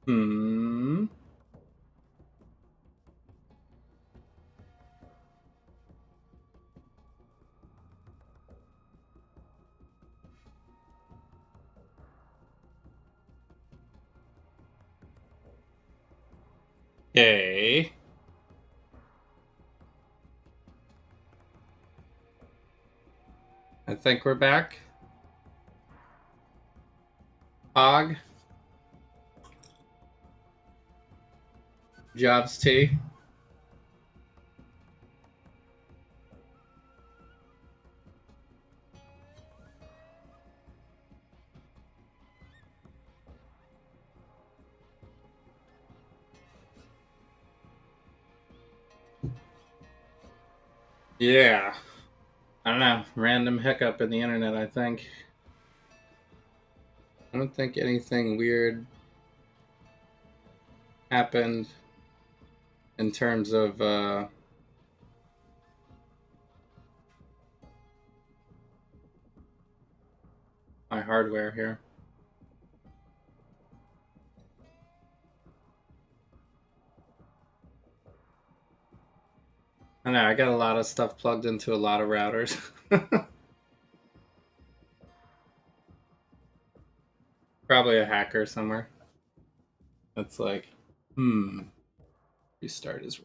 Hmm. Okay. I think we're back. Og. Javs T. Yeah. I don't know. Random hiccup in the internet, I think. I don't think anything weird happened in terms of my hardware here. I know, I got a lot of stuff plugged into a lot of routers. Probably a hacker somewhere. That's like, restart is.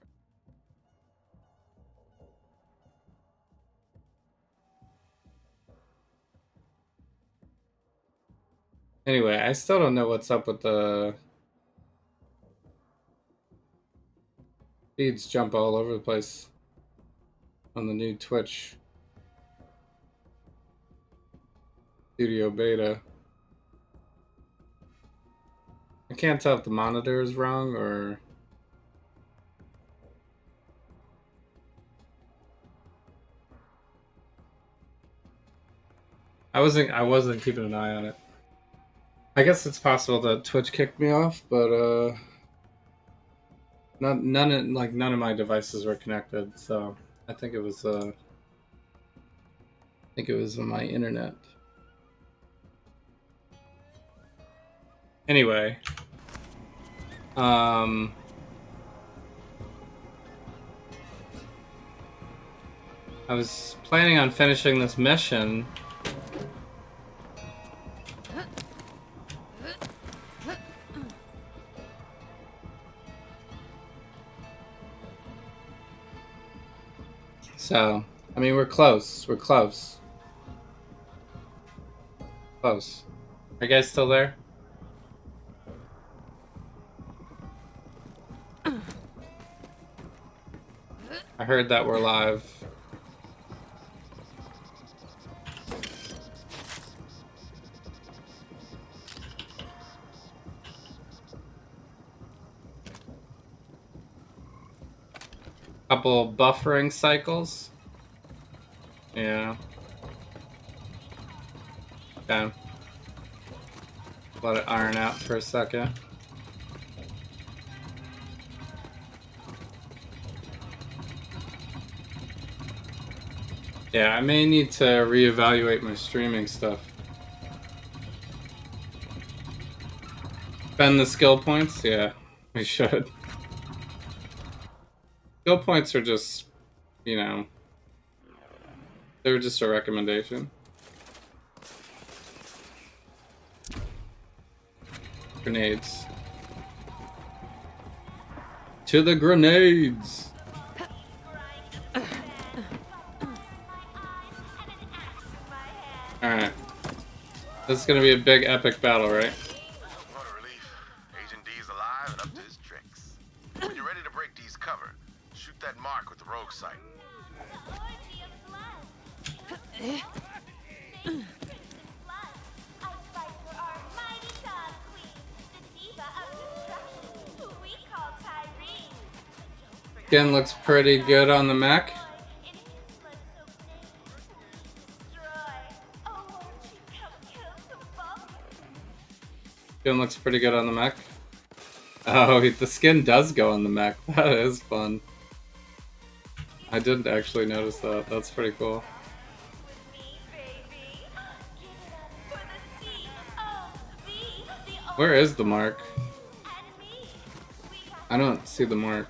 Anyway, I still don't know what's up with the feeds jump all over the place on the new Twitch Studio Beta. I can't tell if the monitor is wrong or I wasn't keeping an eye on it. I guess it's possible that Twitch kicked me off, but none of my devices were connected, so I think it was my internet. Anyway, I was planning on finishing this mission. So, I mean, we're close. We're close. Close. Are you guys still there? I heard that we're live. Couple buffering cycles. Yeah. Okay. Let it iron out for a second. Yeah, I may need to reevaluate my streaming stuff. Spend the skill points? Yeah, we should. Skill points are just, you know, they're just a recommendation. Grenades. To the grenades! Alright. This is gonna be a big epic battle, right? What a relief. Agent D's alive and up to his tricks. When you're ready to break D's cover, shoot that mark with the rogue sight. Skin looks pretty good on the Mac. Skin looks pretty good on the Mac. Oh, the skin does go on the Mac. That is fun. I didn't actually notice that. That's pretty cool. Where is the mark? I don't see the mark.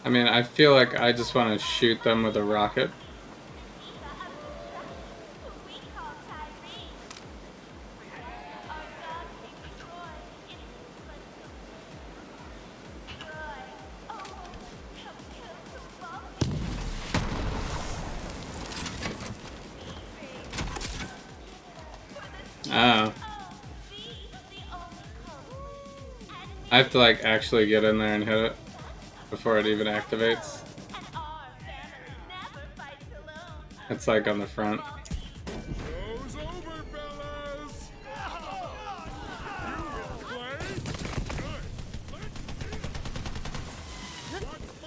I mean, I feel like I just want to shoot them with a rocket. Oh. I have to like actually get in there and hit it before it even activates. It's like on the front.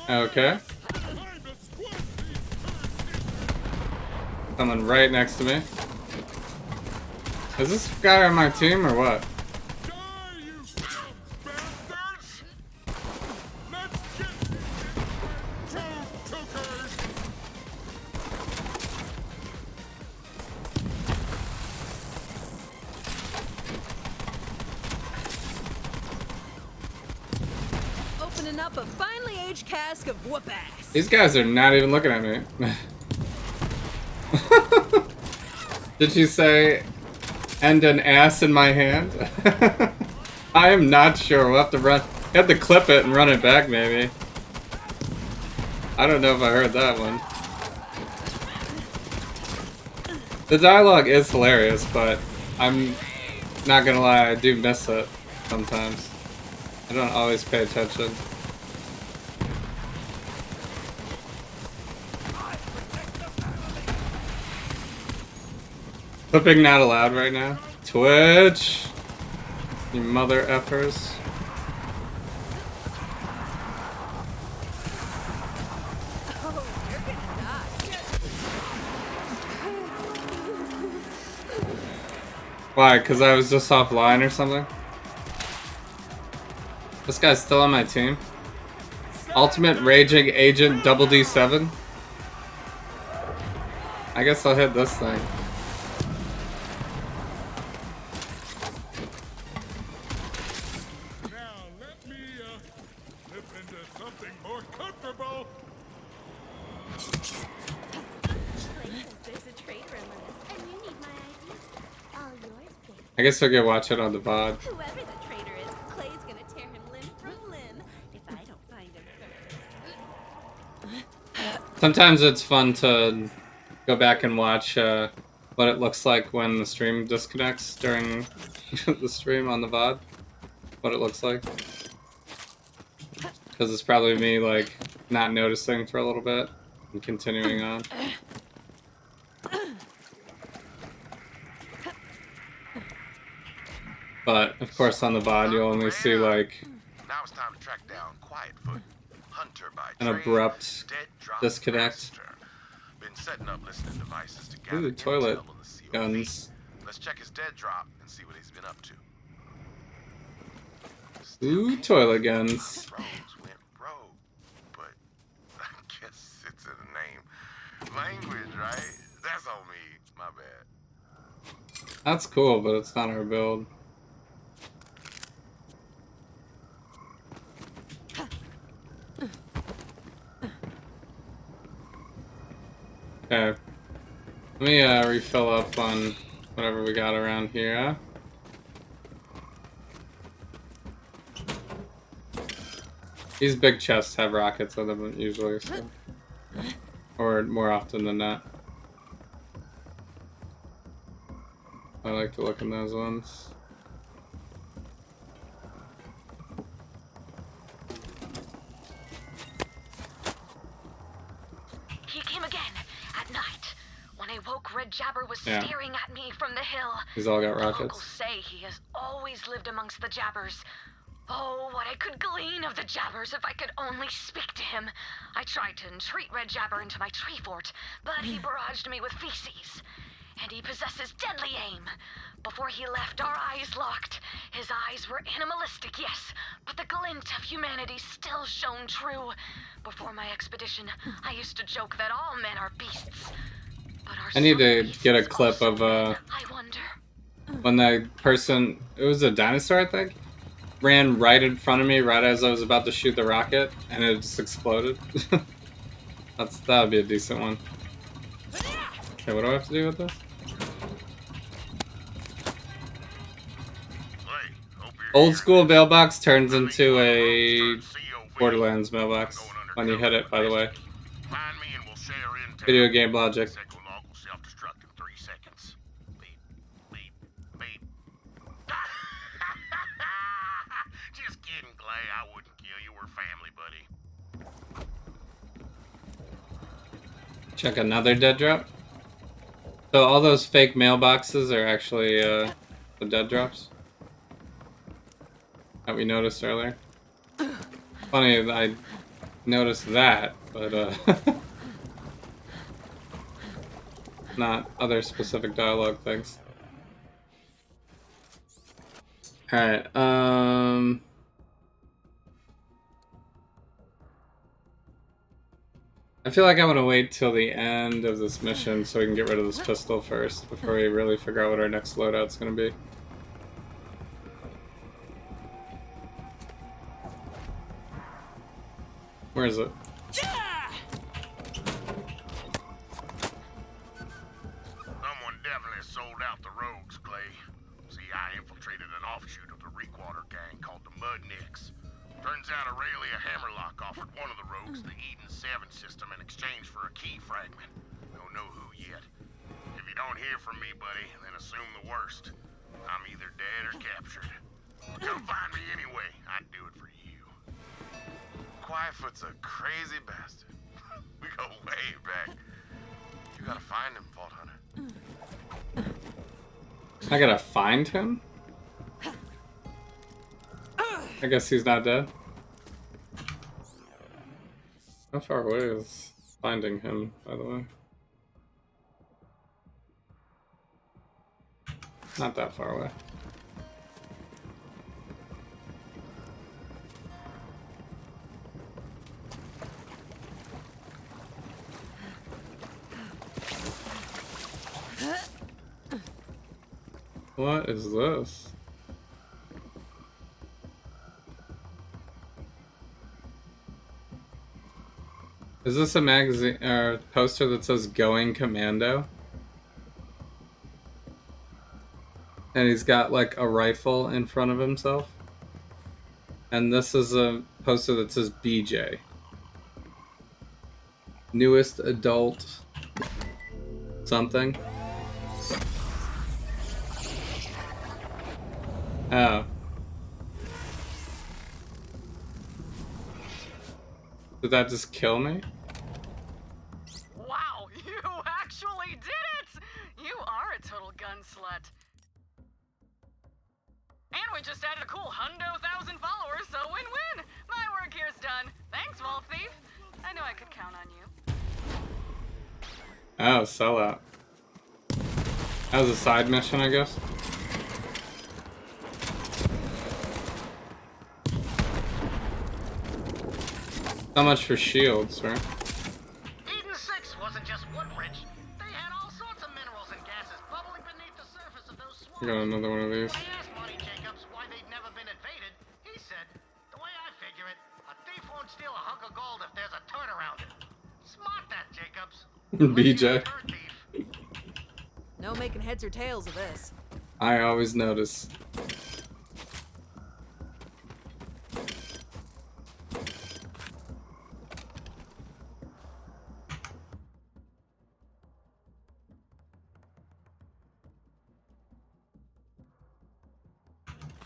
Okay. Someone right next to me. Is this guy on my team or what? Opening up a finely aged cask of whoop ass. These guys are not even looking at me. Did you say, and an ass in my hand? I am not sure. We'll have to run. You have to clip it and run it back, maybe. I don't know if I heard that one. The dialogue is hilarious, but I'm not gonna lie, I do miss it sometimes. I don't always pay attention. Clipping not allowed right now. Twitch! You mother effers. Why? Because I was just offline or something? This guy's still on my team. Ultimate Raging Agent Double D7? I guess I'll hit this thing. Now let me slip into something more comfortable. There's a traitor among us, and you need my ID. All yours, babe. I guess I could watch it on the VOD. Whoever the traitor is, Clay's gonna tear him limb from limb if I don't find him first. Sometimes it's fun to go back and watch what it looks like when the stream disconnects during the stream on the VOD. What it looks like. Because it's probably me, like, not noticing for a little bit and continuing on. But, of course, on the VOD, you'll only see, like, Now it's time to track down Quietfoot, hunter by an trade, abrupt dead drop disconnect. master. Been setting up listening devices to gather Ooh, toilet intel on the COV. guns. Let's check his dead drop and see what he's been up to. Ooh, toilet guns. Rogues went rogue, but I guess it's in the name. Language, right? That's on me. My bad. That's cool, but it's not our build. Okay. Let me refill up on whatever we got around here. These big chests have rockets in them usually, so. Or more often than not. I like to look in those ones. He came again at night. When I woke, Red Jabber was Yeah. staring at me from the hill. These all got The locals rockets. say he has always lived amongst the Jabbers. Oh, what I could glean of the Jabbers if I could only speak to him. I tried to entreat Red Jabber into my tree fort, but he barraged me with feces. And he possesses deadly aim. Before he left, our eyes locked. His eyes were animalistic, yes, but the glint of humanity still shone true. Before my expedition, I used to joke that all men are beasts. But are I need some to get a beasts clip also of men, I wonder. when that person, it was a dinosaur, I think, ran right in front of me right as I was about to shoot the rocket, and it just exploded. That would be a decent one. Okay, what do I have to do with this? Clay, hope you're Old here. school mailbox turns I need into one of those a turned COV. Borderlands I'm mailbox going when you hit undercover it, by the way. domestic. Find me and we'll share intel. Video game logic. Second log will self-destruct in 3 seconds. Beep, beep, beep. Just kidding, Clay. I wouldn't kill you. We're family, buddy. Check another dead drop. So all those fake mailboxes are actually the dead drops that we noticed earlier. Funny that I noticed that, but not other specific dialogue things. Alright, I feel like I'm gonna wait till the end of this mission so we can get rid of this pistol first before we really figure out what our next loadout's gonna be. Where is it? Someone definitely sold out the rogues, Clay. See, I infiltrated an offshoot of the Reekwater gang called the Mudnicks. Turns out Aurelia Hammerlock offered one of the rogues the Eden 7 system in exchange for a key fragment. Don't know who yet. If you don't hear from me, buddy, then assume the worst. I'm either dead or captured. Come find me anyway. I'd do it for you. Quietfoot's a crazy bastard. We go way back. You gotta find him, Vault Hunter. I gotta find him? I guess he's not dead. How far away is finding him, by the way? Not that far away. What is this? Is this a magazine or poster that says "Going Commando"? And he's got like a rifle in front of himself. And this is a poster that says BJ. Newest adult something. Oh. Did that just kill me? Wow, you actually did it! You are a total gun slut. And we just added a cool 100,000 followers, so win-win! My work here's done. Thanks, Wolf Thief. I knew I could count on you. Oh, sellout. That was a side mission, I guess. How much for shields, right? Eden 6 wasn't just woodbridge. They had all sorts of minerals and gases bubbling beneath the surface of those swamps. I got another one of these. When I asked Monty Jacobs why they'd never been invaded, he said, the way I figure it, a thief won't steal a hunk of gold if there's a turn around it. Smart that, Jacobs. BJ. No making heads or tails of this. I always notice.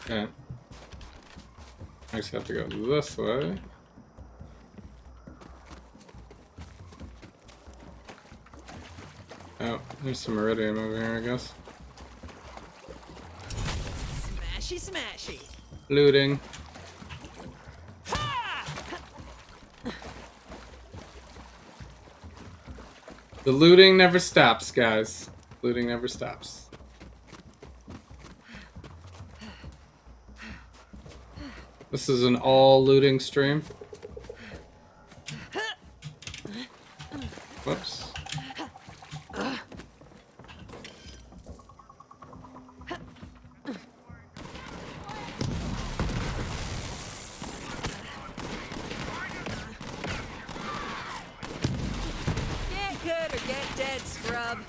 Okay. I just have to go this way. Oh, there's some iridium over here, I guess. Smashy, smashy. Looting. The looting never stops, guys. Looting never stops. This is an all looting stream. Whoops. Get good or get dead, scrub.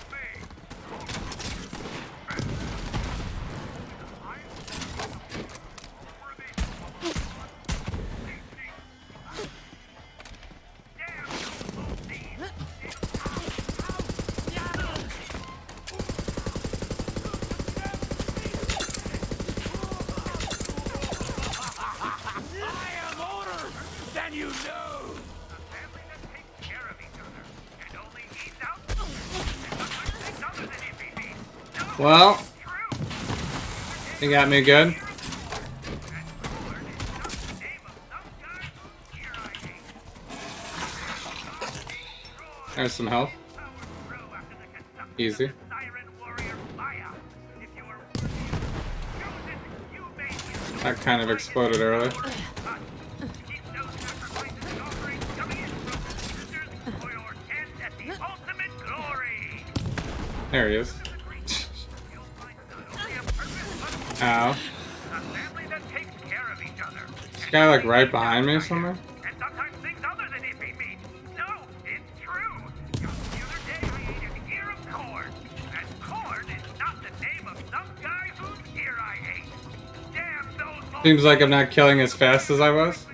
Well, you got me good. There's some health. Easy. That kind of exploded early. There he is. Ow. This guy like right behind me or something? Seems like I'm not killing as fast as I was.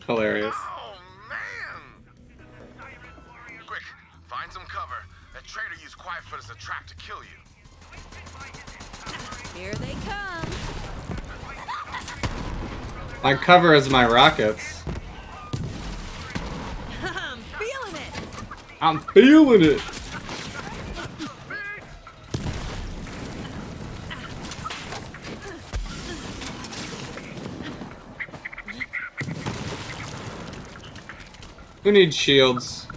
Hilarious. Oh, man! Quick, find some cover. That traitor used Quietfoot as a trap to kill you. Here they come. My cover is my rockets. I'm feeling it. I'm feeling it. Who needs shields?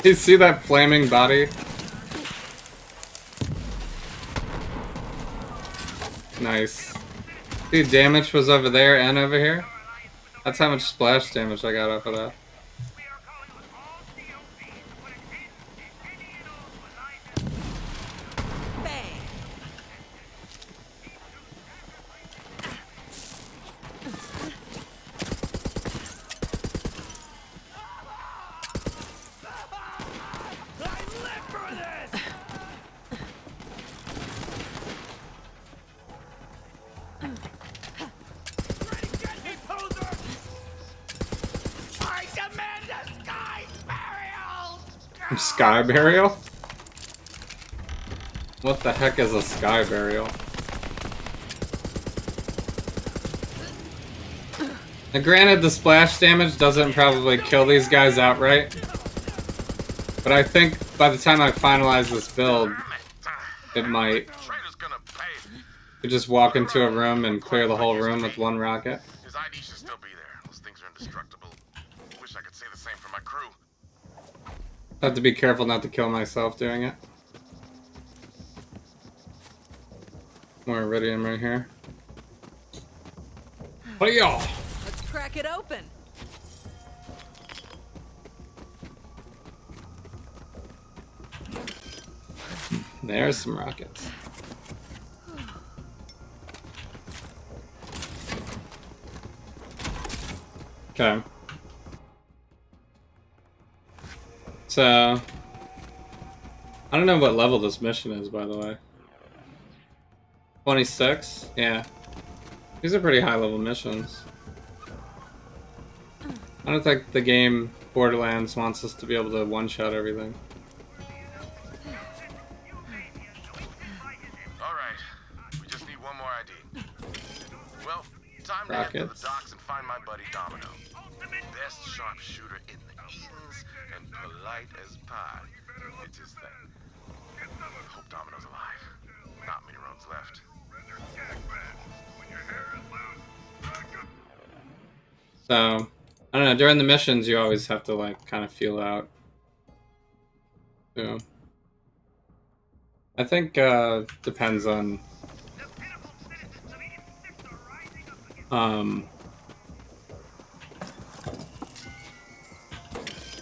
You see that flaming body? Nice. See, damage was over there and over here. That's how much splash damage I got off of that. Bang. Sky burial? What the heck is a sky burial? Now, granted, the splash damage doesn't probably kill these guys outright, but I think by the time I finalize this build, it might. You just walk into a room and clear the whole room with one rocket. His ID should still be there. Those things are indestructible. Wish I could say the same for my crew. I have to be careful not to kill myself doing it. More iridium right here. What y'all? Let's crack it open. There's some rockets. Okay. So, I don't know what level this mission is, by the way. 26? Yeah. These are pretty high level missions. I don't think the game Borderlands wants us to be able to one-shot everything. Alright, we just need one more ID. Well, time to head to the Rockets. docks and buddy Domino. Best sharpshooter in the Edens and polite as pie. It's his thing. Hope Domino's alive. Not many roads left. So, I don't know, during the missions you always have to like kind of feel out. So, I think depends on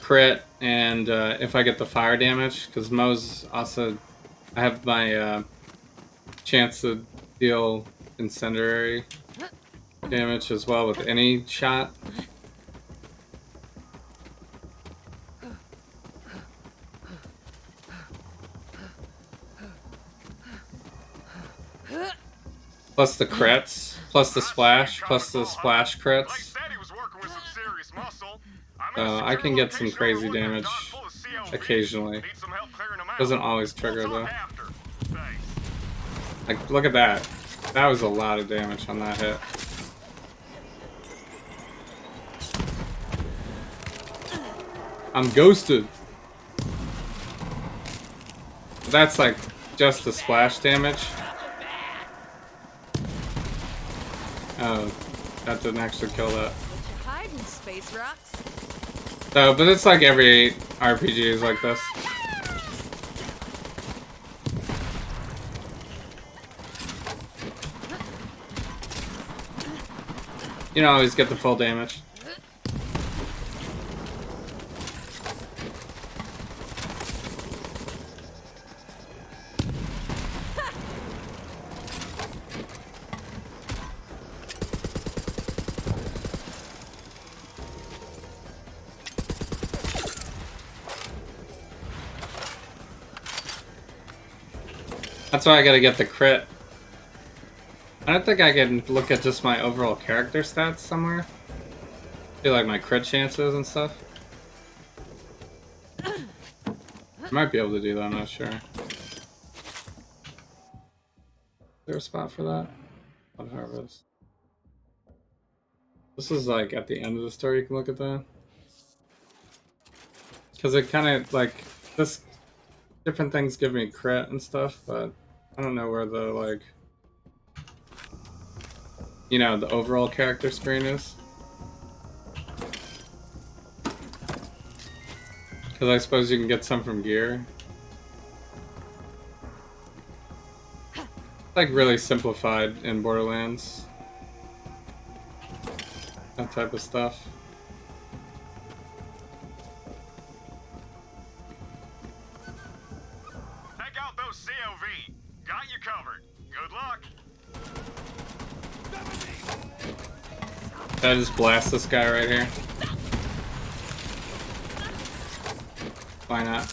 crit and if I get the fire damage, because Mo's also, I have my chance to deal incendiary damage as well with any shot. Plus the crits, plus the splash crits. So I can get some crazy damage occasionally. Doesn't always trigger though. Like, look at that. That was a lot of damage on that hit. I'm ghosted. That's like just the splash damage. Oh, that didn't actually kill that. Hiding, space rocks. No, but it's like every RPG is like this. You don't always get the full damage. That's why I gotta get the crit. I don't think I can look at just my overall character stats somewhere. Feel like my crit chances and stuff. I might be able to do that, I'm not sure. Is there a spot for that? On Harvest. This is like at the end of the story, you can look at that. Because it kind of like, this, different things give me crit and stuff, but I don't know where the like, you know, the overall character screen is. Because I suppose you can get some from gear. It's like really simplified in Borderlands. That type of stuff. Check out those COV. Got you covered. Good luck. Should I just blast this guy right here? Why not?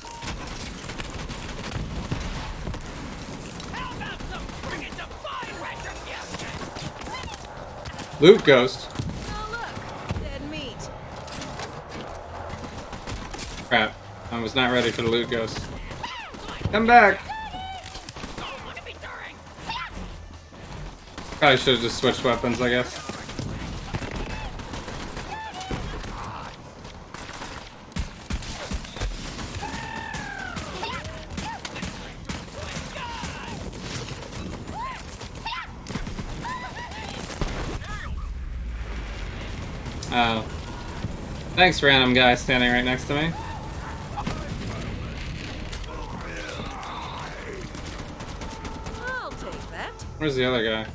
Loot ghost. Oh look, dead meat. Crap. I was not ready for the loot ghost. Come back! Probably should have just switched weapons, I guess. Oh. Thanks, random guy standing right next to me. I'll take that. Where's the other guy?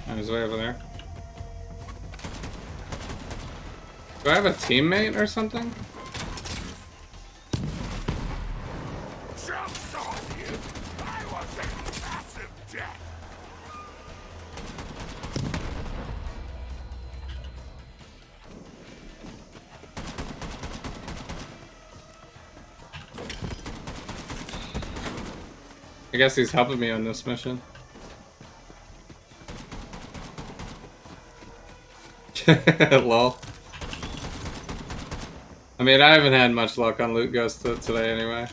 Oh, he's way over there. Do I have a teammate or something? I guess he's helping me on this mission. Lol. I mean, I haven't had much luck on Loot Ghost today anyway.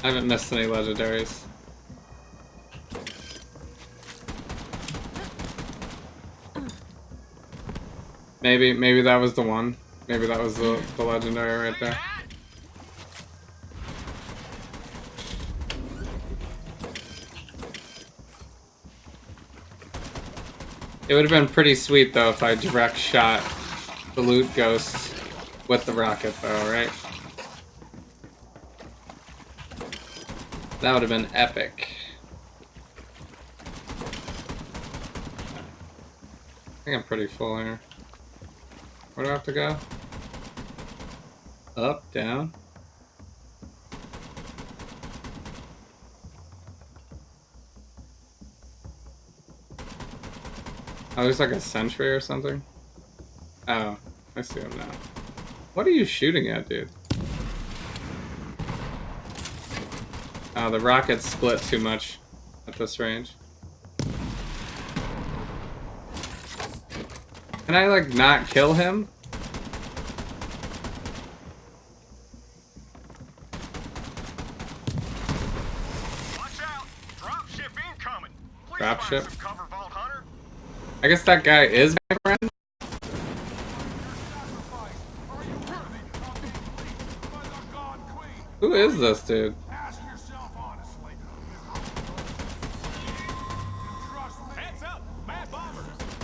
I haven't missed any legendaries. Maybe that was the one. Maybe that was the legendary right there. It would have been pretty sweet though if I direct shot the loot ghost with the rocket though, right? That would have been epic. I think I'm pretty full here. Where do I have to go? Up, down. Oh, there's like a sentry or something? Oh, I see him now. What are you shooting at, dude? Oh, the rockets split too much at this range. Can I, like, not kill him? Watch out! Dropship incoming! Please Dropship? find some cover, Vault Hunter. I guess that guy is my friend? Who is this dude?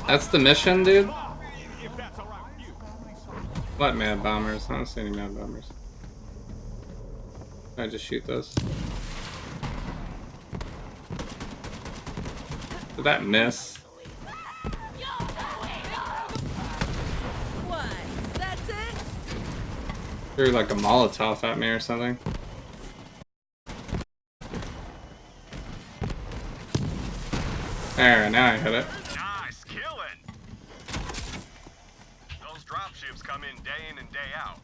That's the mission, dude? What mad bombers? I don't see any mad bombers. Can I just shoot those? Did that miss? What? That's it? Threw like a Molotov at me or something. There, now I hit it. Nice killing! Those dropships come in and day out.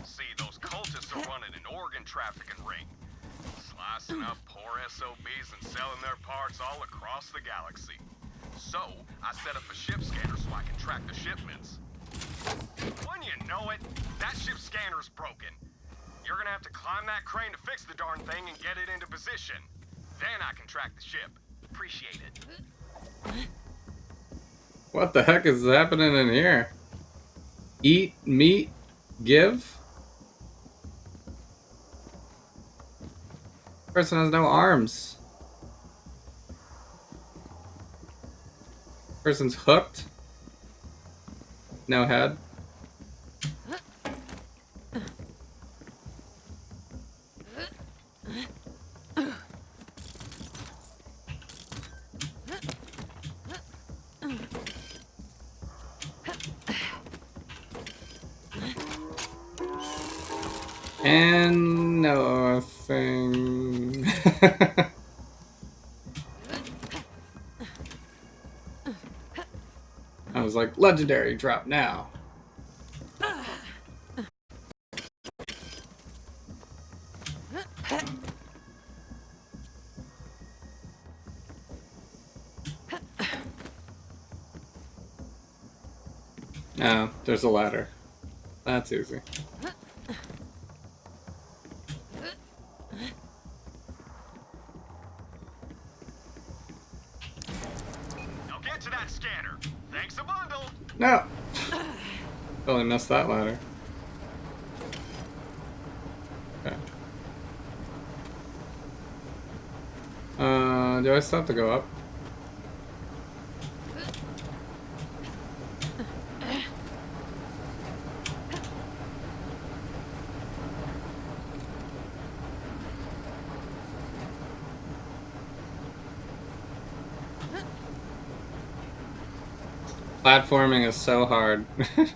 See, those cultists are running an organ trafficking ring. Slicing up poor SOBs and selling their parts all across the galaxy. So, I set up a ship scanner so I can track the shipments. When you know it, that ship scanner's broken. You're gonna have to climb that crane to fix the darn thing and get it into position. Then I can track the ship. Appreciate it. What the heck is happening in here? Eat, meat, give? Person has no arms. Person's hooked. No head. And nothing. I was like, legendary, drop now. Oh, there's a ladder. That's easy. Now get to that scanner. Thanks a bundle. No! Totally missed that ladder. Okay. Do I still have to go up? Platforming is so hard. Don't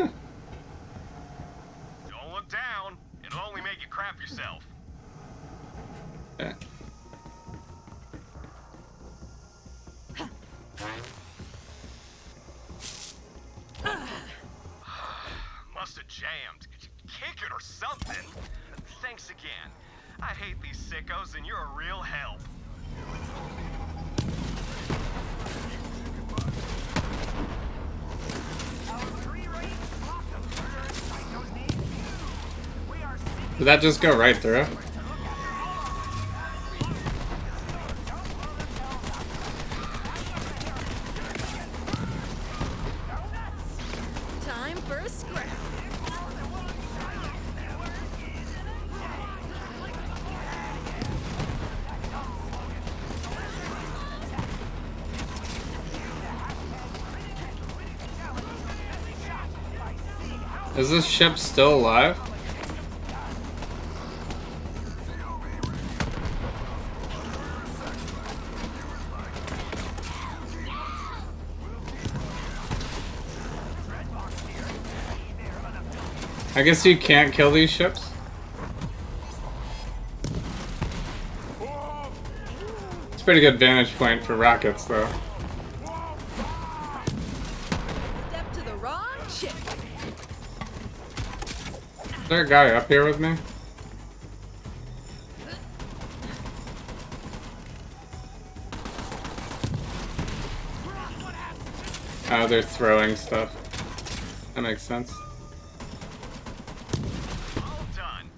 look down. It'll only make you crap yourself. Okay. Must have jammed. Kick it or something. Thanks again. I hate these sickos and you're a real help. Did that just go right through? Is this ship still alive? I guess you can't kill these ships. It's a pretty good vantage point for rockets, though. Step to the wrong ship. Is there a guy up here with me? Oh, they're throwing stuff. That makes sense. All done.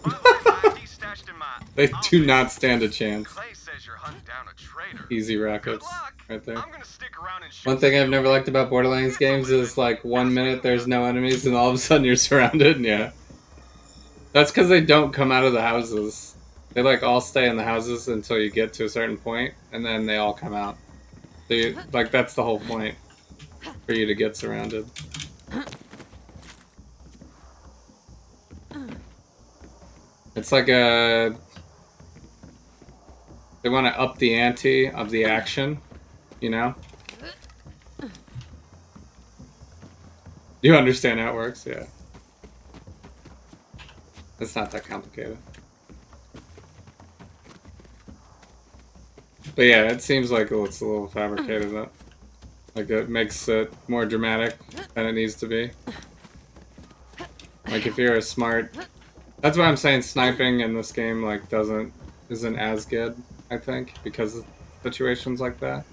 By the way, my ID's stashed in my They do office. not stand a chance. Clay says you're hunting down a traitor. Easy Good rockets, luck. right there. I'm gonna stick around and shoot One thing some I've never liked about Borderlands games is like 1 minute there's no enemies and all of a sudden you're surrounded. Yeah, that's because they don't come out of the houses. They like all stay in the houses until you get to a certain point, and then they all come out. They like that's the whole point for you to get surrounded. It's like a they want to up the ante of the action, you know. You understand how it works, yeah. It's not that complicated. But yeah, it seems like it's a little fabricated up. Like it makes it more dramatic than it needs to be. Like if you're a smart... That's why I'm saying sniping in this game like isn't as good, I think, because of situations like that.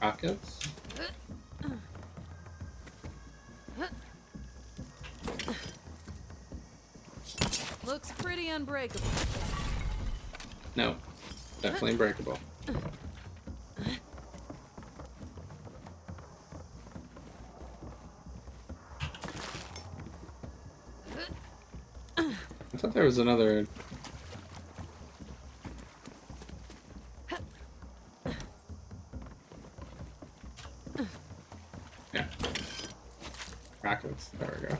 Rockets? Looks pretty unbreakable. No. Definitely unbreakable. I thought there was another... Yeah. Rockets. There we go.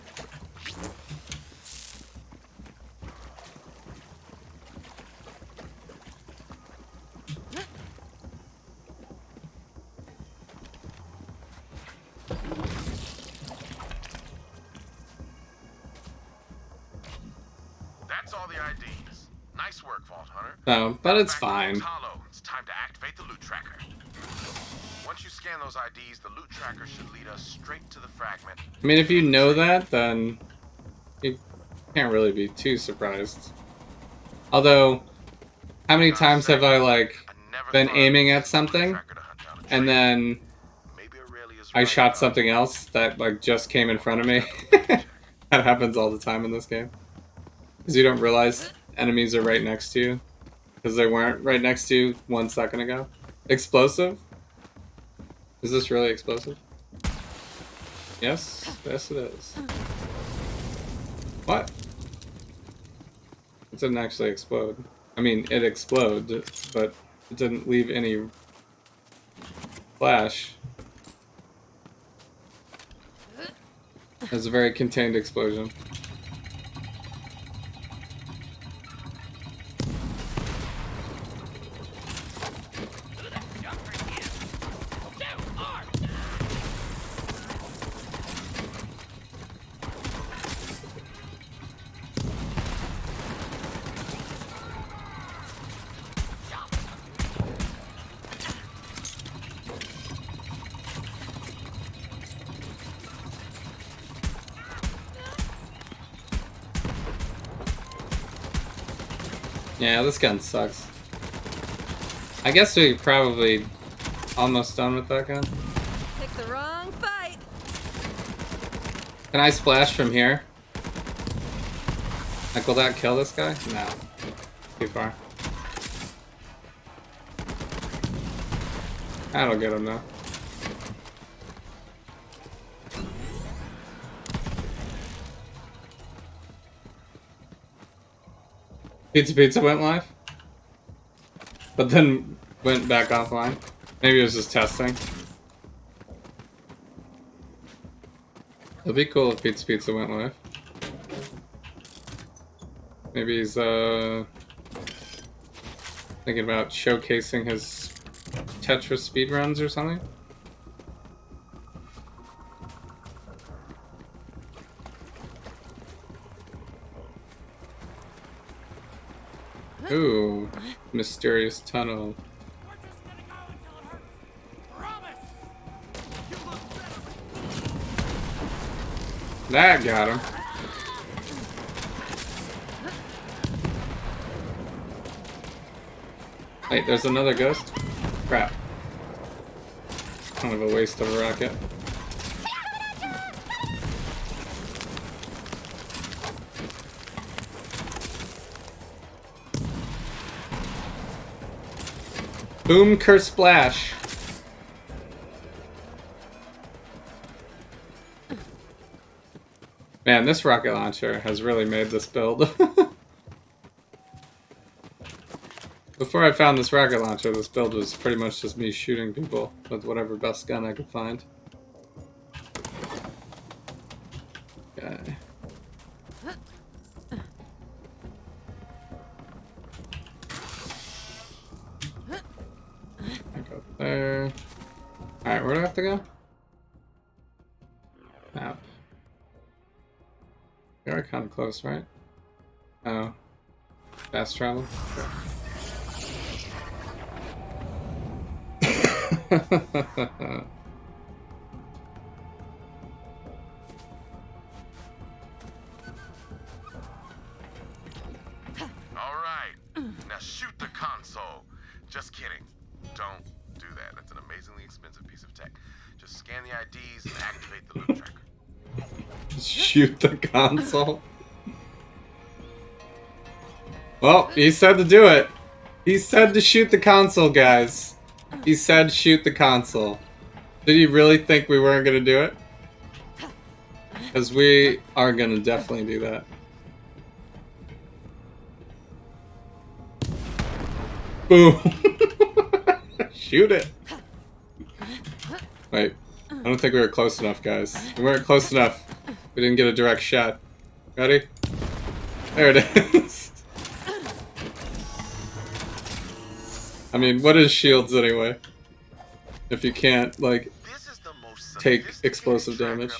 That's all the IDs. Nice work, Vault Hunter. No, but it's Back to fine. Hollow. It's time to activate the loot tracker. Once you scan those IDs, the loot tracker should lead us straight to the fragment. I mean, if you know that, then you can't really be too surprised. Although, how many times have I, like, been aiming at something, and then I shot something else that, like, just came in front of me? That happens all the time in this game. Because you don't realize enemies are right next to you. Because they weren't right next to you 1 second ago. Explosive? Is this really explosive? Yes? Yes it is. What? It didn't actually explode. I mean, it exploded, but it didn't leave any flash. It was a very contained explosion. Yeah, this gun sucks. I guess we're probably almost done with that gun. Pick the wrong fight. Can I splash from here? Like, will that kill this guy? No. Too far. That'll get him though. Pizza Pizza went live, but then went back offline. Maybe it was just testing. It'd be cool if Pete's Pizza went live. Maybe he's thinking about showcasing his Tetris speedruns or something. Ooh, mysterious tunnel. That got him. Wait, there's another ghost? Crap. Kind of a waste of a rocket. Boom, curse, splash. Man, this rocket launcher has really made this build. Before I found this rocket launcher, this build was pretty much just me shooting people with whatever best gun I could find. Okay. I go there. Alright, where do I have to go? Map. We are kind of close, right? Oh. Fast travel? Okay. Alright, now shoot the console. Just kidding. Don't do that. That's an amazingly expensive piece of tech. Just scan the IDs and activate the loot tracker. Shoot the console. Well, he said to do it. He said to shoot the console, guys. He said shoot the console. Did he really think we weren't gonna do it? Because we are gonna definitely do that. Boom. Shoot it. Wait. I don't think we were close enough, guys. We weren't close enough. We didn't get a direct shot. Ready? There it is. I mean, what is shields anyway? If you can't, like, take explosive damage.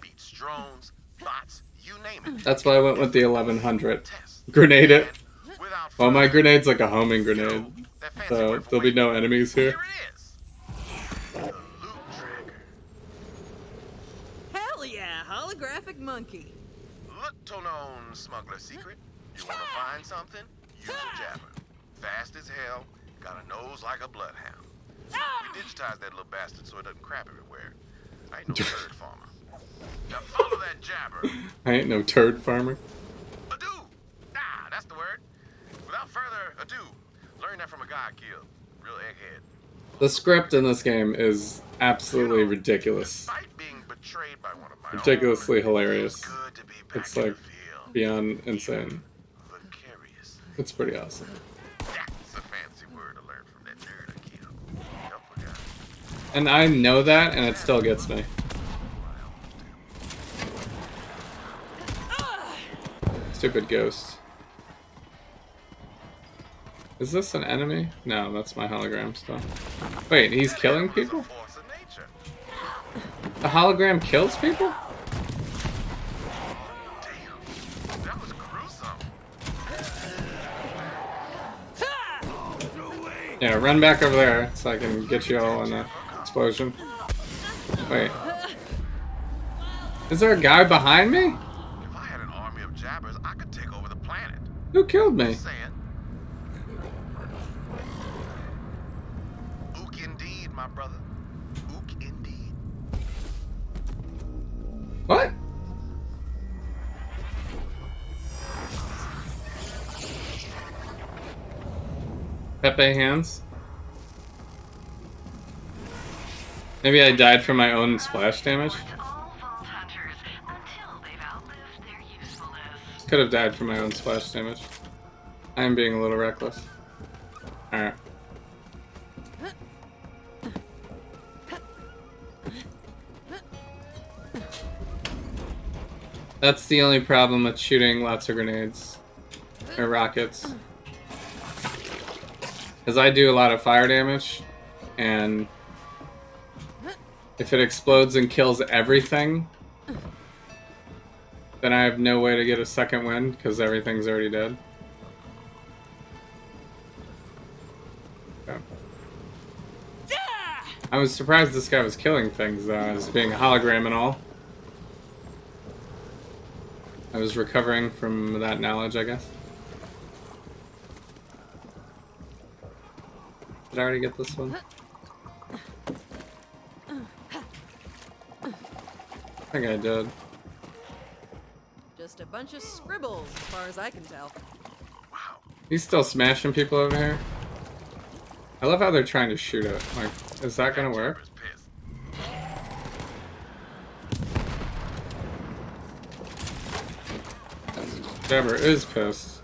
Beats drones, bots, you name it. That's why I went with the 1100. Grenade it. Well, my grenade's like a homing grenade. So there'll be no enemies here. Hell yeah, holographic monkey. Look to known smuggler secret. You wanna find something? Use a jabber. Fast as hell, got a nose like a bloodhound. We digitized that little bastard so it doesn't crap everywhere. I ain't no turd farmer. Now follow that jabber. I ain't no turd farmer. Ado! Ah, that's the word. Without further ado, learn that from a guy I killed. Real egghead. The script in this game is absolutely ridiculous. Despite being betrayed by one of my Ridiculously hilarious. it's good to be back It's in like the field. beyond insane. Vicarious. It's pretty awesome. That's a fancy word to learn from that nerd I killed. Helpful guy. And I know that, and it still gets me. Stupid ghost. Is this an enemy? No, that's my hologram still. Wait, he's killing people? Force of nature. The hologram kills people? Damn. That was gruesome. Yeah, run back over there so I can get you all in the explosion. Wait. Is there a guy behind me? If I had an army of jabbers, I could take over the planet. Who killed me? Just saying. Ook indeed, my brother. Ook indeed. What? Pepe hands? Maybe I died from my own splash damage? Could have died from my own splash damage. I am being a little reckless. Alright. That's the only problem with shooting lots of grenades. Or rockets. Because I do a lot of fire damage. And if it explodes and kills everything, then I have no way to get a second wind because everything's already dead. Okay. I was surprised this guy was killing things though, as being a hologram and all. I was recovering from that knowledge, I guess. Did I already get this one? I think I did. Just a bunch of scribbles, as far as I can tell. He's still smashing people over here. I love how they're trying to shoot it. Like, is that gonna work? Jabber is pissed.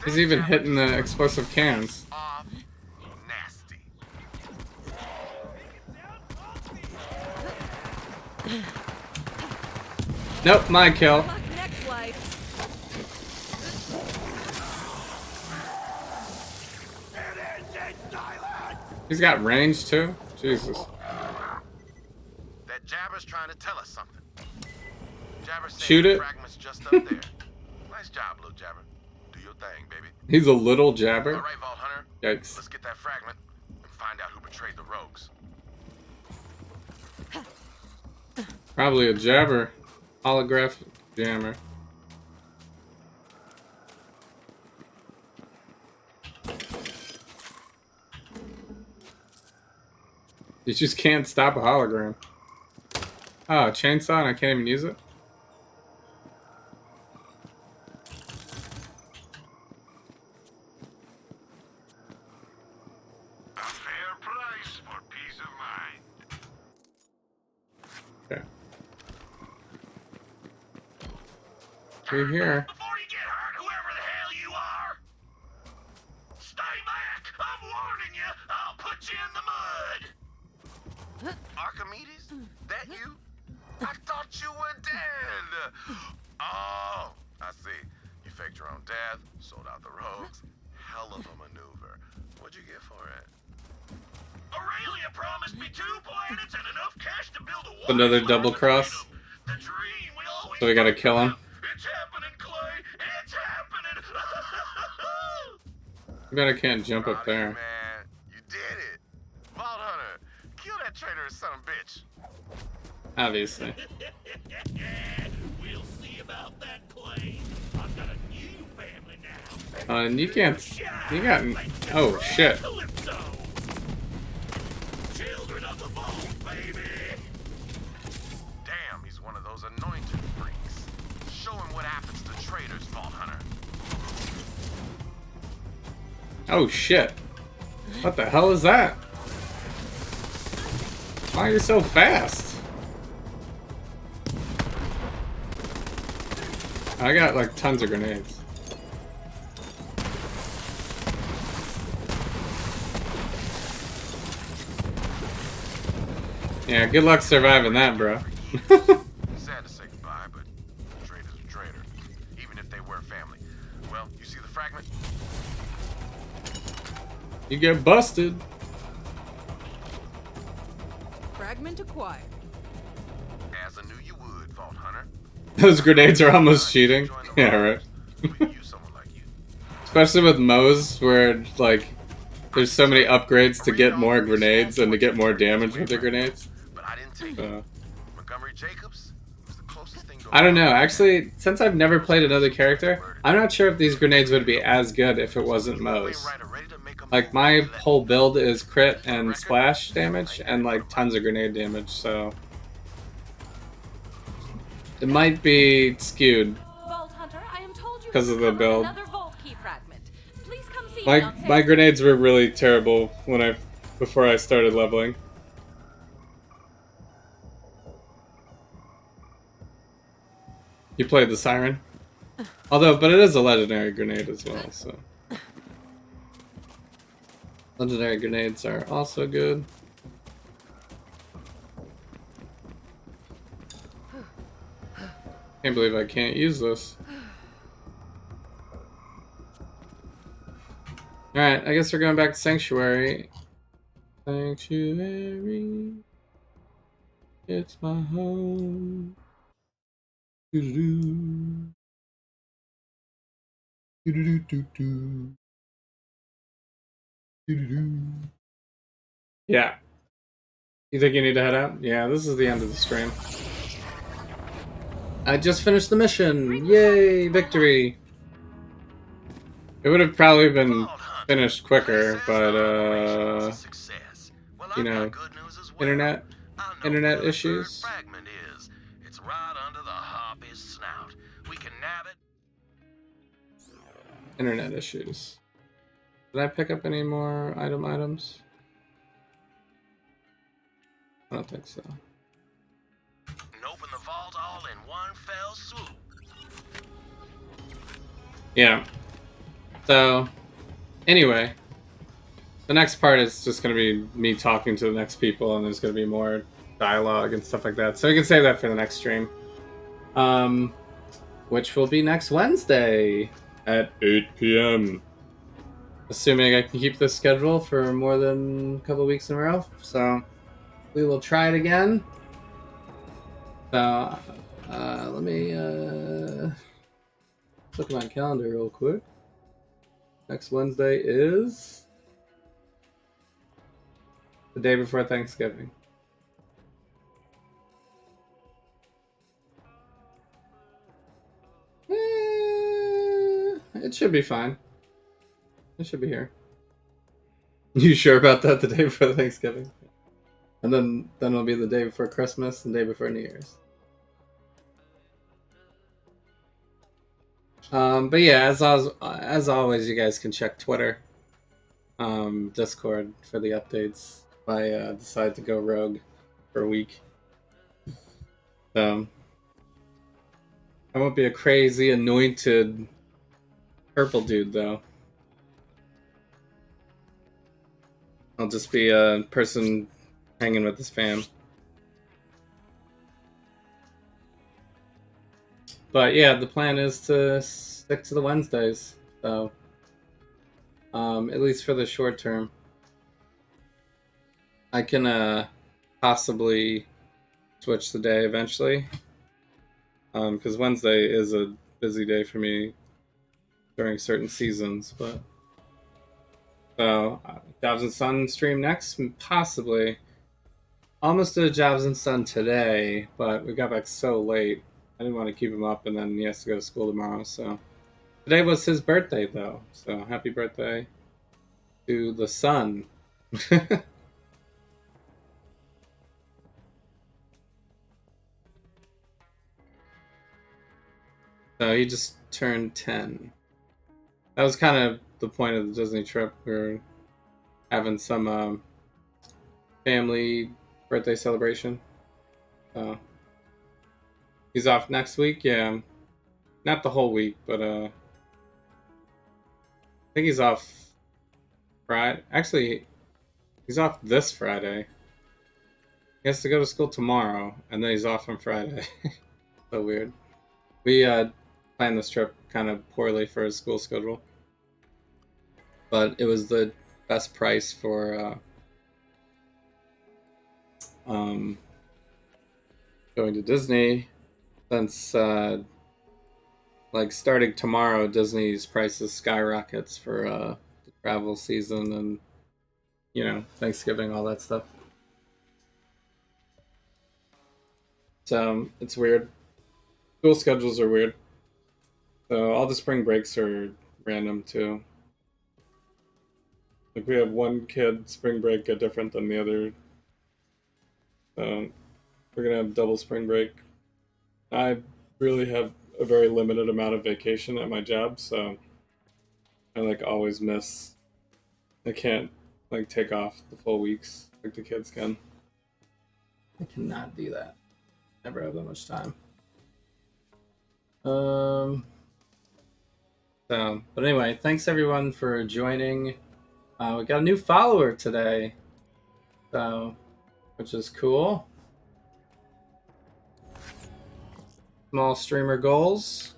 He's even hitting the explosive cans. Nasty. Nope, my kill. Luck next life. He's got range too? Jesus. That Jabber's trying to tell us something. Jabber's saying Shoot the it. fragment's just up there. Nice job, little Jabber. Do your thing, baby. He's a little jabber. All right, Vault Hunter. Yikes. Let's get that fragment and find out who betrayed the rogues. Probably a jabber. Holographic jammer. You just can't stop a hologram. Oh, a chainsaw and I can't even use it? A fair price for peace of mind. Okay. We're here. Before you get hurt, whoever the hell you are, stay back. I'm warning you. I'll put you in the mud. Archimedes? That you? I thought you were dead. Oh, I see. You faked your own death, sold out the rogues. Hell of a maneuver. What'd you get for it? Aurelia promised me 2 planets and enough cash to build a Another double cross. The dream we always So we gotta kill him. It's happening, Clay. It's happening. I bet I can't jump up Proud of you, there. man. You did it. Vault Hunter, kill that traitorous son of a bitch. Obviously. We'll see about that, Clay. I've got a new family now. And you can't. You got. Oh shit. Calypso. Children of the vault, baby. Damn, he's one of those anointed freaks. Show him what happens to traitors, Vault Hunter. Oh shit. What the hell is that? Why are you so fast? I got like tons of grenades. Yeah, good luck surviving that, bro. Sad to say goodbye, but a traitor's a traitor, even if they were family. Well, you see the fragment? You get busted. Fragment acquired. As I knew you would, Vault Hunter. Those grenades are almost cheating. Yeah, right. We could use someone like you. Especially with Moe's, where like there's so many upgrades to get more grenades and to get more damage with the grenades. But I didn't take it. Montgomery Jacobs was the closest thing to I don't know. Actually, since I've never played another character, I'm not sure if these grenades would be as good if it wasn't Moe's. Like, my whole build is crit and splash damage, and like tons of grenade damage, so it might be skewed Vault Hunter, I am told you because of the build. another vault key fragment. Please come see me My on my grenades were really terrible when before I started leveling. You played the siren? Although, but it is a legendary grenade as well, so. Legendary grenades are also good. Can't believe I can't use this. Alright, I guess we're going back to Sanctuary. Sanctuary. It's my home. Doo-doo-doo. Doo-doo-doo-doo-doo. Doo-doo-doo. Yeah. You think you need to head out? Yeah, this is the end of the stream. I just finished the mission. Yay, victory. It would have probably been finished quicker, but you know, internet issues. Fragment is. It's right under the harpy's snout. We can nab it. Internet issues. Did I pick up any more items? I don't think so. And open the vault all in one fell swoop. Yeah. So, anyway, the next part is just going to be me talking to the next people, and there's going to be more dialogue and stuff like that. So we can save that for the next stream, which will be next Wednesday at 8 p.m. Assuming I can keep this schedule for more than a couple weeks in a row. So we will try it again. So let me look at my calendar real quick. Next Wednesday is the day before Thanksgiving. It should be fine. It should be here. You sure about that? The day before Thanksgiving? And then it'll be the day before Christmas and the day before New Year's. But yeah, as always, you guys can check Twitter, Discord for the updates if I decide to go rogue for a week. So I won't be a crazy anointed purple dude though. I'll just be a person hanging with his fam. But yeah, the plan is to stick to the Wednesdays. So, at least for the short term. I can possibly switch the day eventually. Because Wednesday is a busy day for me during certain seasons. But so, Javs and Sun stream next, possibly. Almost did a Javs and Sun today, but we got back so late. I didn't want to keep him up, and then he has to go to school tomorrow. So today was his birthday, though. So happy birthday to the sun. So he just turned 10. That was kind of the point of the Disney trip. We were having some family birthday celebration. So he's off next week. Yeah, not the whole week, but I think he's off Friday. Actually, he's off this Friday. He has to go to school tomorrow, and then he's off on Friday. So weird. We planned this trip kind of poorly for his school schedule, but it was the best price for going to Disney, since like starting tomorrow, Disney's prices skyrockets for the travel season and, you know, Thanksgiving, all that stuff. So it's weird. School schedules are weird. So all the spring breaks are random too. Like we have one kid spring break get different than the other. So we're gonna have double spring break. I really have a very limited amount of vacation at my job, so I like always miss. I can't like take off the full weeks like the kids can. I cannot do that. Never have that much time. So, but anyway, thanks everyone for joining. We got a new follower today, so which is cool. Small streamer goals.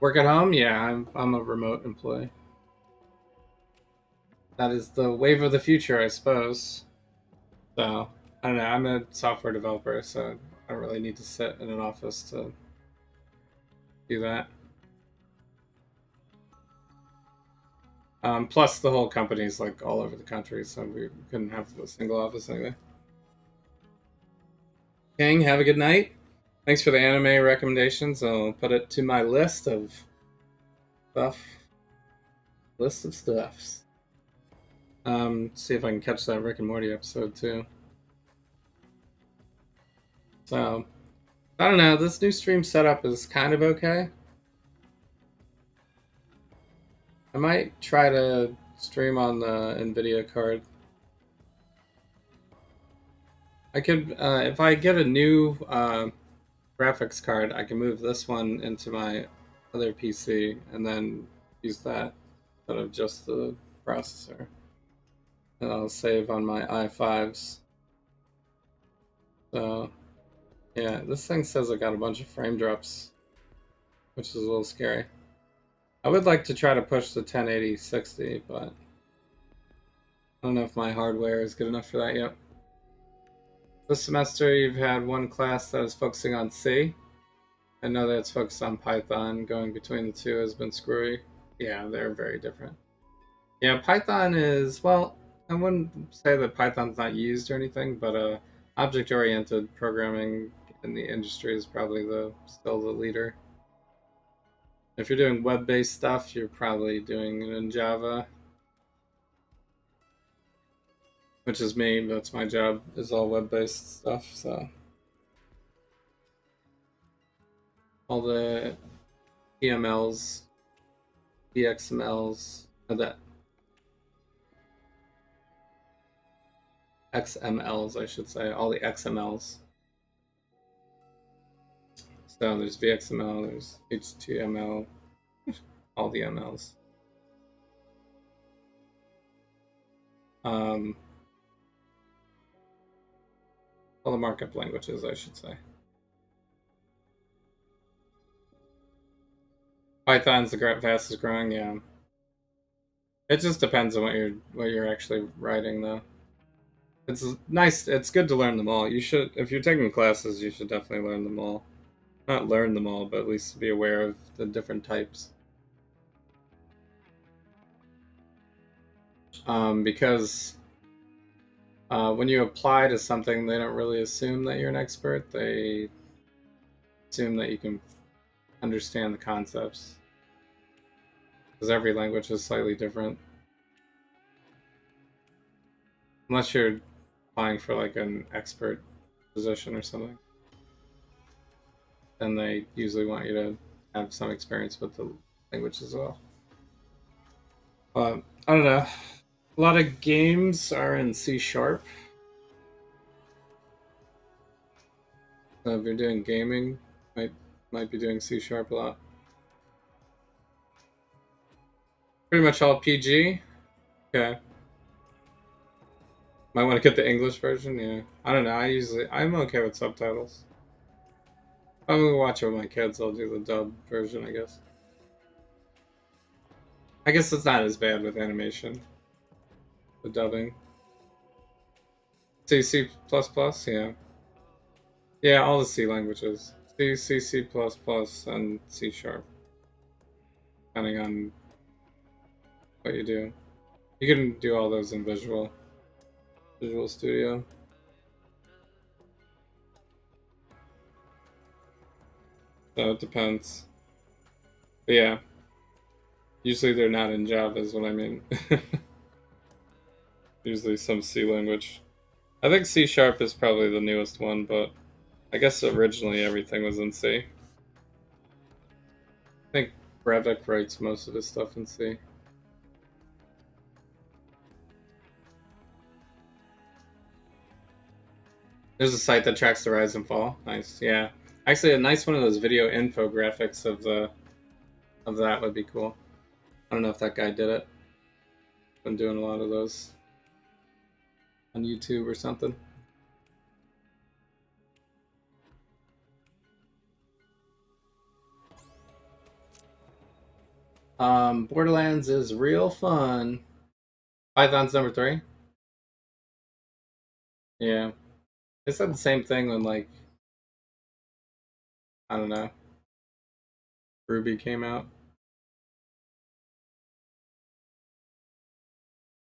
Work at home? Yeah, I'm a remote employee. That is the wave of the future, I suppose. So, I don't know. I'm a software developer, so I don't really need to sit in an office to do that. Plus, the whole company's like all over the country, so we couldn't have a single office anyway. King, have a good night. Thanks for the anime recommendations. I'll put it to my list of stuff. List of stuffs. See if I can catch that Rick and Morty episode too. So, I don't know. This new stream setup is kind of okay. I might try to stream on the NVIDIA card. I could, if I get a new graphics card, I can move this one into my other PC and then use that instead of just the processor. And I'll save on my i5s. So, yeah, this thing says I got a bunch of frame drops, which is a little scary. I would like to try to push the 1080 60, but I don't know if my hardware is good enough for that yet. This semester, you've had one class that is focusing on C. I know that it's focused on Python. Going between the two has been screwy. Yeah, they're very different. Yeah, Python is, well, I wouldn't say that Python's not used or anything, but object-oriented programming in the industry is probably still the leader. If you're doing web-based stuff, you're probably doing it in Java, which is me. That's my job, is all web-based stuff. So all the EMLs, DXMLs, that XMLs, I should say, all the XMLs. So there's VXML, there's HTML, all the MLs. All the markup languages, I should say. Python's the fastest growing, yeah. It just depends on what you're actually writing, though. It's nice. It's good to learn them all. You should, if you're taking classes, you should definitely learn them all. Not learn them all, but at least be aware of the different types. Because when you apply to something, they don't really assume that you're an expert. They assume that you can understand the concepts. Because every language is slightly different. Unless you're applying for like an expert position or something. Then they usually want you to have some experience with the language as well. I don't know. A lot of games are in C#. So if you're doing gaming, might be doing C# a lot. Pretty much all PG. Okay. Might want to get the English version. Yeah. I don't know. I'm okay with subtitles. If I'm gonna watch it with my kids, I'll do the dub version, I guess. I guess it's not as bad with animation. The dubbing. C, yeah. Yeah, all the C languages. C, and C#. Depending on what you do. You can do all those in Visual Studio. So it depends. But yeah. Usually they're not in Java is what I mean. Usually some C language. I think C# is probably the newest one, but I guess originally everything was in C. I think Brevik writes most of his stuff in C. There's a site that tracks the rise and fall. Nice, yeah. Actually, a nice one of those video infographics of that would be cool. I don't know if that guy did it. Been doing a lot of those on YouTube or something. Borderlands is real fun. Python's number 3. Yeah, they said the same thing when like I don't know, Ruby came out.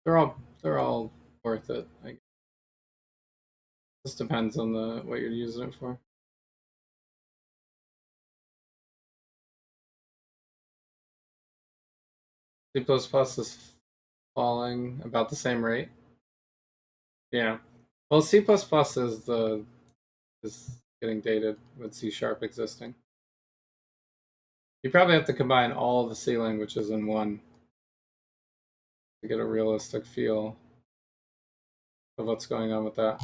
They're all worth it. I guess. Just depends on the what you're using it for. C++ is falling about the same rate. Yeah. Well, C++ is getting dated with C# existing. You probably have to combine all of the C languages in one to get a realistic feel of what's going on with that.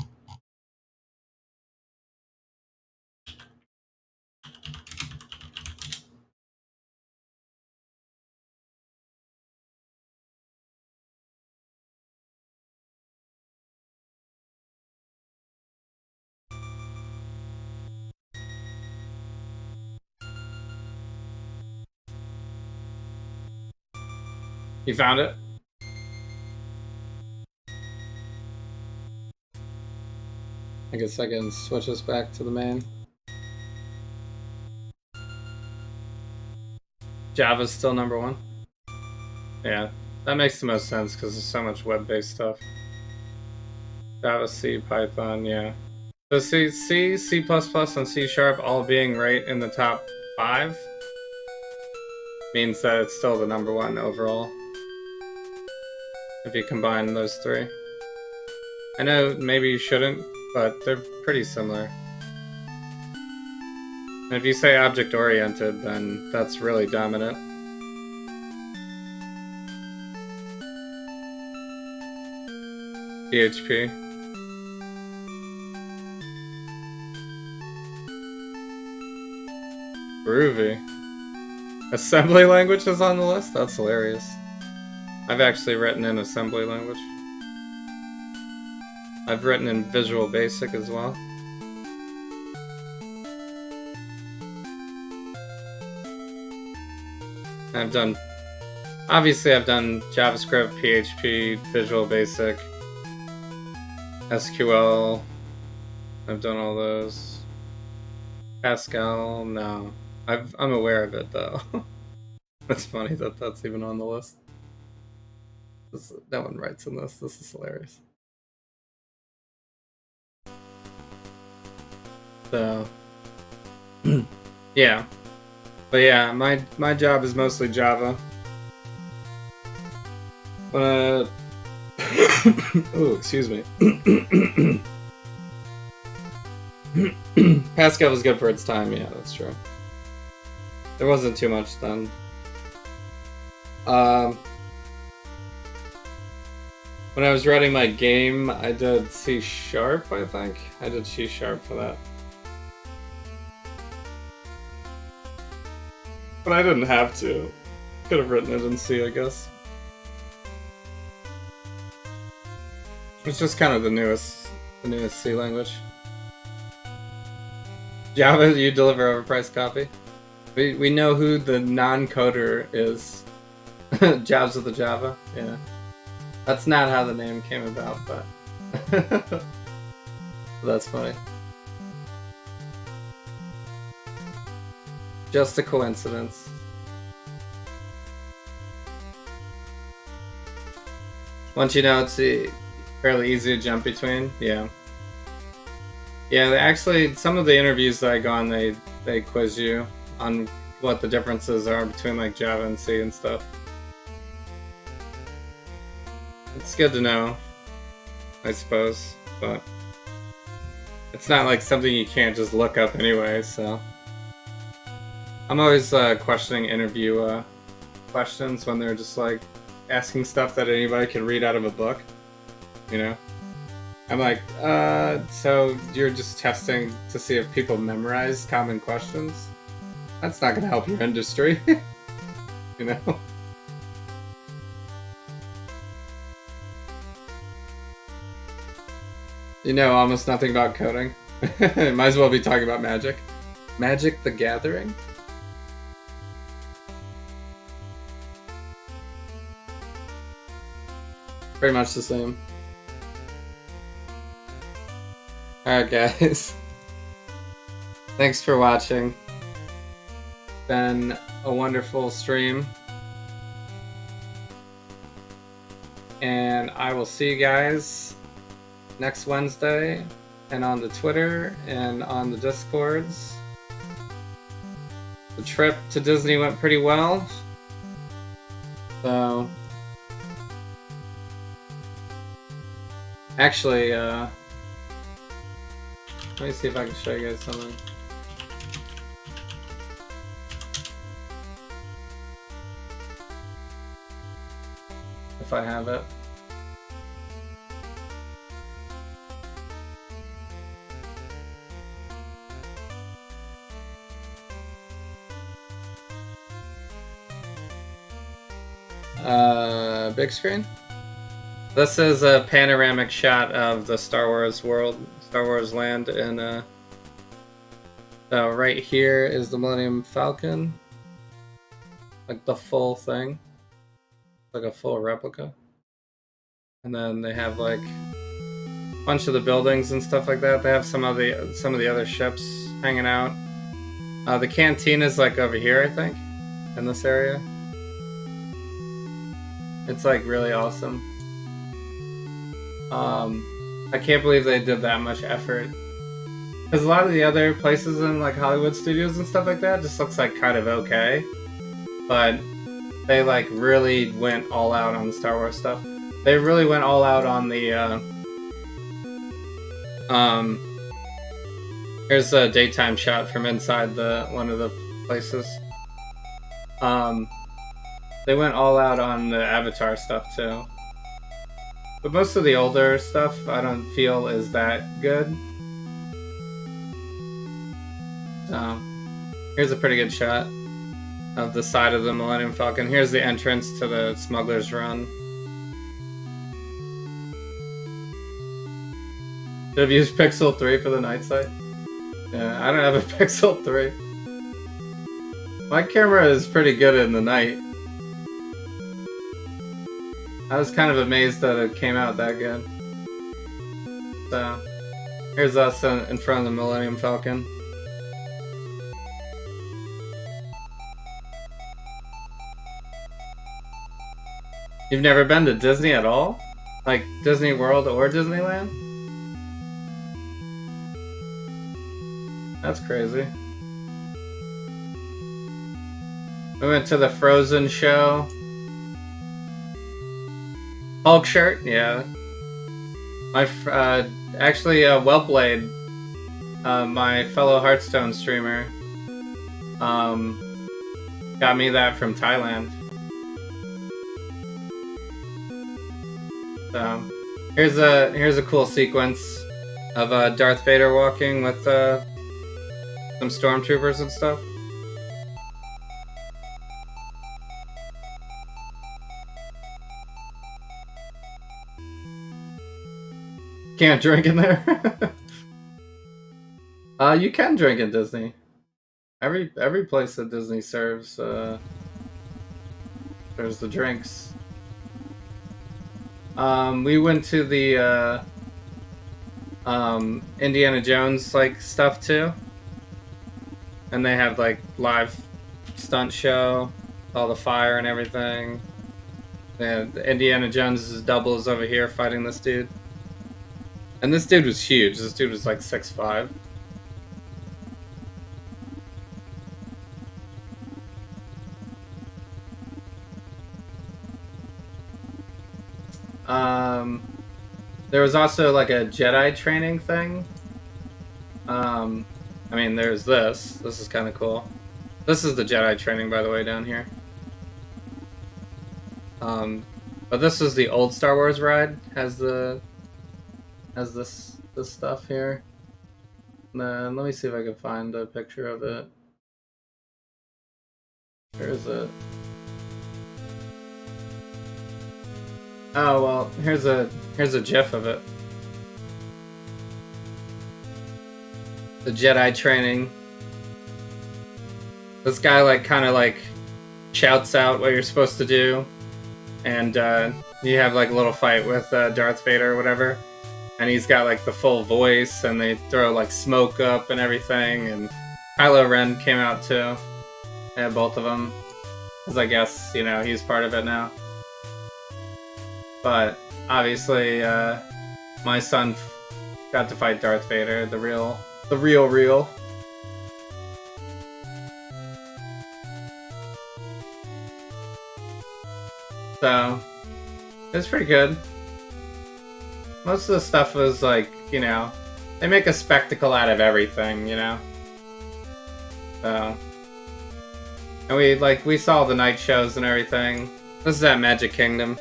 You found it? I guess I can switch us back to the main. Java's still number 1. Yeah, that makes the most sense because there's so much web-based stuff. Java, C, Python, yeah. So C, C, C++, and C# all being right in the top 5 means that it's still the number 1 overall. If you combine those 3. I know maybe you shouldn't, but they're pretty similar. And if you say object-oriented, then that's really dominant. PHP. Groovy. Assembly language is on the list? That's hilarious. I've actually written in assembly language. I've written in Visual Basic as well. I've done JavaScript, PHP, Visual Basic, SQL. I've done all those. Pascal, no. I'm aware of it though. It's funny that that's even on the list. No one writes in this. This is hilarious. So, yeah. But yeah, my job is mostly Java. Oh, excuse me. Pascal was good for its time, yeah, that's true. There wasn't too much then. When I was writing my game, I did C#, I think. I did C# for that. But I didn't have to. Could have written it in C, I guess. It's just kind of the newest C language. Java, you deliver overpriced copy. We know who the non-coder is. Javs with the Java, yeah. That's not how the name came about, but that's funny. Just a coincidence. Once you know, it's fairly easy to jump between. Yeah. Yeah, actually, some of the interviews that I go on, they quiz you on what the differences are between like Java and C and stuff. It's good to know, I suppose, but it's not like something you can't just look up anyway, so. I'm always questioning interview questions when they're just like asking stuff that anybody can read out of a book, you know? I'm like, so you're just testing to see if people memorize common questions? That's not gonna help your industry, you know? You know almost nothing about coding. Might as well be talking about Magic. Magic the Gathering? Pretty much the same. Alright guys. Thanks for watching. Been a wonderful stream. And I will see you guys next Wednesday, and on the Twitter and on the Discords. The trip to Disney went pretty well. So actually, let me see if I can show you guys something. If I have it. Big screen? This is a panoramic shot of the Star Wars world, Star Wars land, and so right here is the Millennium Falcon. Like the full thing. Like a full replica. And then they have like a bunch of the buildings and stuff like that. They have some of the other ships hanging out. The canteen is like over here, I think, in this area. It's like really awesome. I can't believe they did that much effort. Because a lot of the other places in like Hollywood studios and stuff like that just looks like kind of okay. But they like really went all out on the Star Wars stuff. They really went all out on the here's a daytime shot from inside one of the places. They went all out on the Avatar stuff too. But most of the older stuff I don't feel is that good. So here's a pretty good shot of the side of the Millennium Falcon. Here's the entrance to the Smuggler's Run. Should have used Pixel 3 for the night sight. Yeah, I don't have a Pixel 3. My camera is pretty good in the night. I was kind of amazed that it came out that good. So, here's us in front of the Millennium Falcon. You've never been to Disney at all? Like Disney World or Disneyland? That's crazy. We went to the Frozen show. Hulk shirt? Yeah. My actually, Wellblade, my fellow Hearthstone streamer, got me that from Thailand. So here's a cool sequence of Darth Vader walking with some stormtroopers and stuff. Can't drink in there. You can drink in Disney. Every place that Disney serves there's the drinks. We went to the Indiana Jones like stuff too, and they have like live stunt show, all the fire and everything. And Indiana Jones is double is over here fighting this dude. And this dude was huge. This dude was like 6'5". There was also like a Jedi training thing. I mean, there's this. This is kind of cool. This is the Jedi training, by the way, down here. But this is the old Star Wars ride. Has this stuff here. And then let me see if I can find a picture of it. Where is it? Oh well, here's a GIF of it. The Jedi training. This guy like kind of like shouts out what you're supposed to do, and You have like a little fight with Darth Vader or whatever, and he's got like the full voice, and they throw like smoke up and everything. And Kylo Ren came out too. They had both of them, because I guess he's part of it now. But obviously, my son got to fight Darth Vader, the real. So, it was pretty good. Most of the stuff was like, they make a spectacle out of everything, So, and we saw the night shows and everything. This is at Magic Kingdom.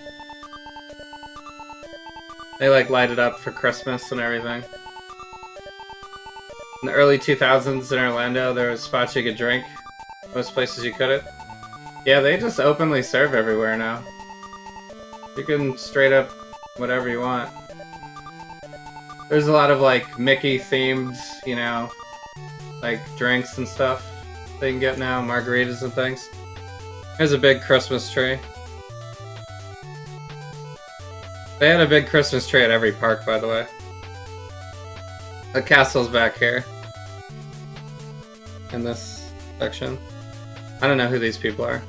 They light it up for Christmas and everything. In the early 2000s in Orlando, there was spots you could drink. Most places you couldn't. Yeah, they just openly serve everywhere now. You can straight up whatever you want. There's a lot of Mickey themed, drinks and stuff they can get now, margaritas and things. There's a big Christmas tree. They had a big Christmas tree at every park, by the way. The castle's back here. In this section. I don't know who these people are.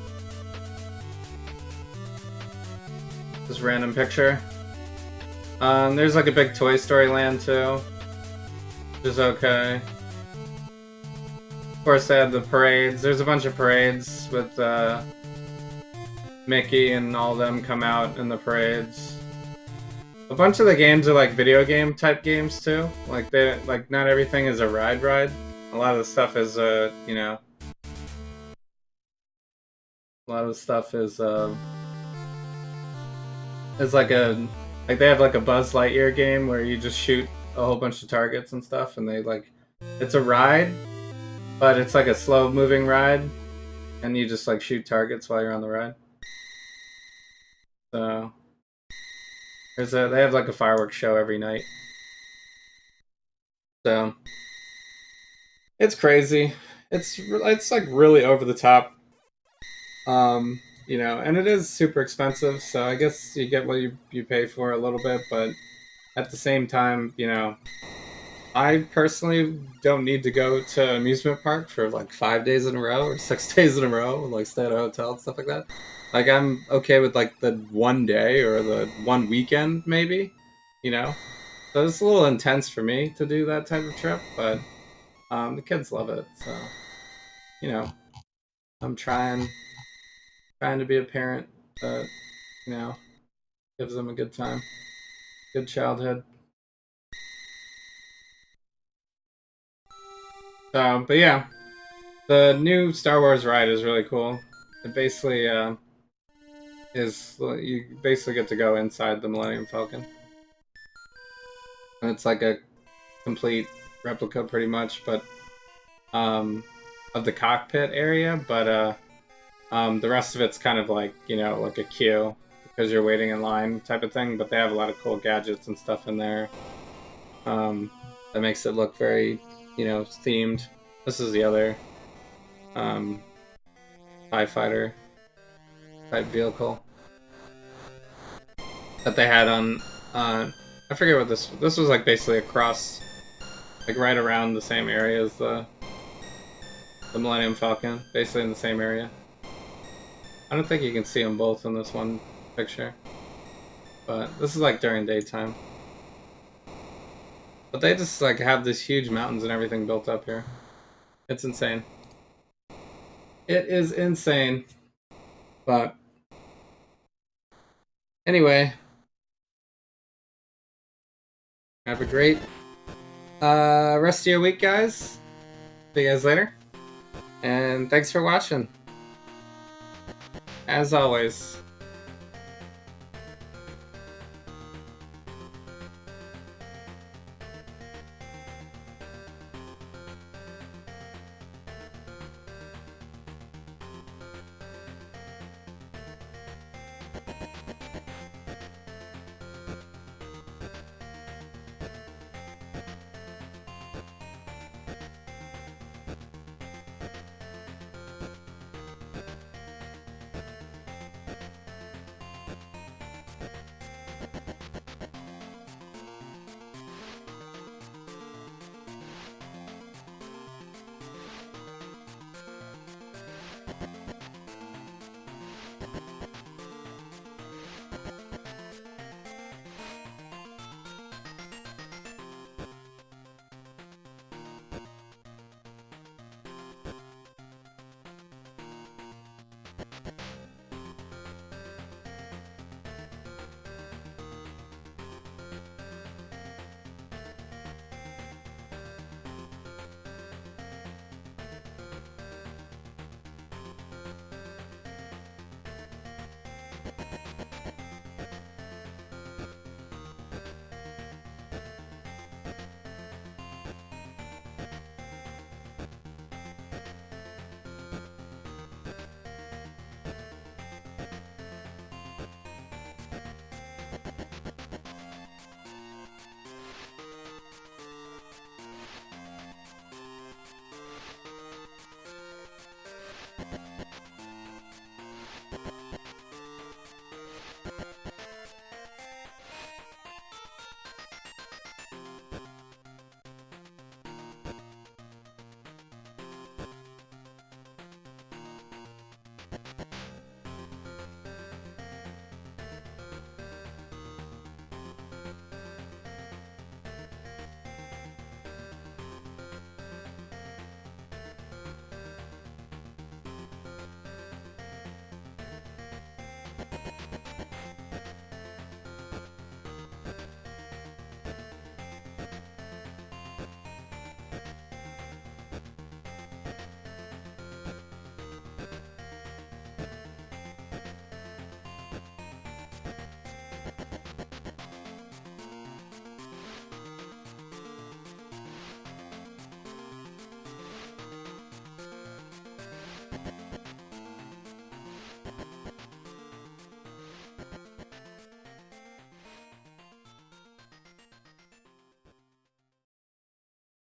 This random picture. There's a big Toy Story land too. Which is okay. Of course they had the parades. There's a bunch of parades with Mickey and all of them come out in the parades. A bunch of the games are video game type games too. Not everything is a ride. A lot of the stuff is a lot of the stuff is they have a Buzz Lightyear game where you just shoot a whole bunch of targets and stuff, and they it's a ride, but it's a slow moving ride, and you just shoot targets while you're on the ride. So they have a fireworks show every night. So it's crazy. It's really over the top. And it is super expensive, so I guess you get what you pay for a little bit, but at the same time, I personally don't need to go to an amusement park for 5 days in a row or 6 days in a row, stay at a hotel and stuff like that. I'm okay with the one day or the one weekend maybe, So it's a little intense for me to do that type of trip, but the kids love it, so I'm trying to be a parent that gives them a good time, good childhood. But yeah, the new Star Wars ride is really cool. It basically you basically get to go inside the Millennium Falcon, and it's a complete replica pretty much, but of the cockpit area, but the rest of it's kind of a queue because you're waiting in line type of thing, but they have a lot of cool gadgets and stuff in there that makes it look very themed. This is the other TIE fighter type vehicle that they had on I forget what this was basically across right around the same area as the Millennium Falcon, basically in the same area. I don't think you can see them both in this one picture, but this is during daytime. But they just have these huge mountains and everything built up here. It's insane. It is insane. But anyway, have a great rest of your week, guys. See you guys later. And thanks for watching. As always.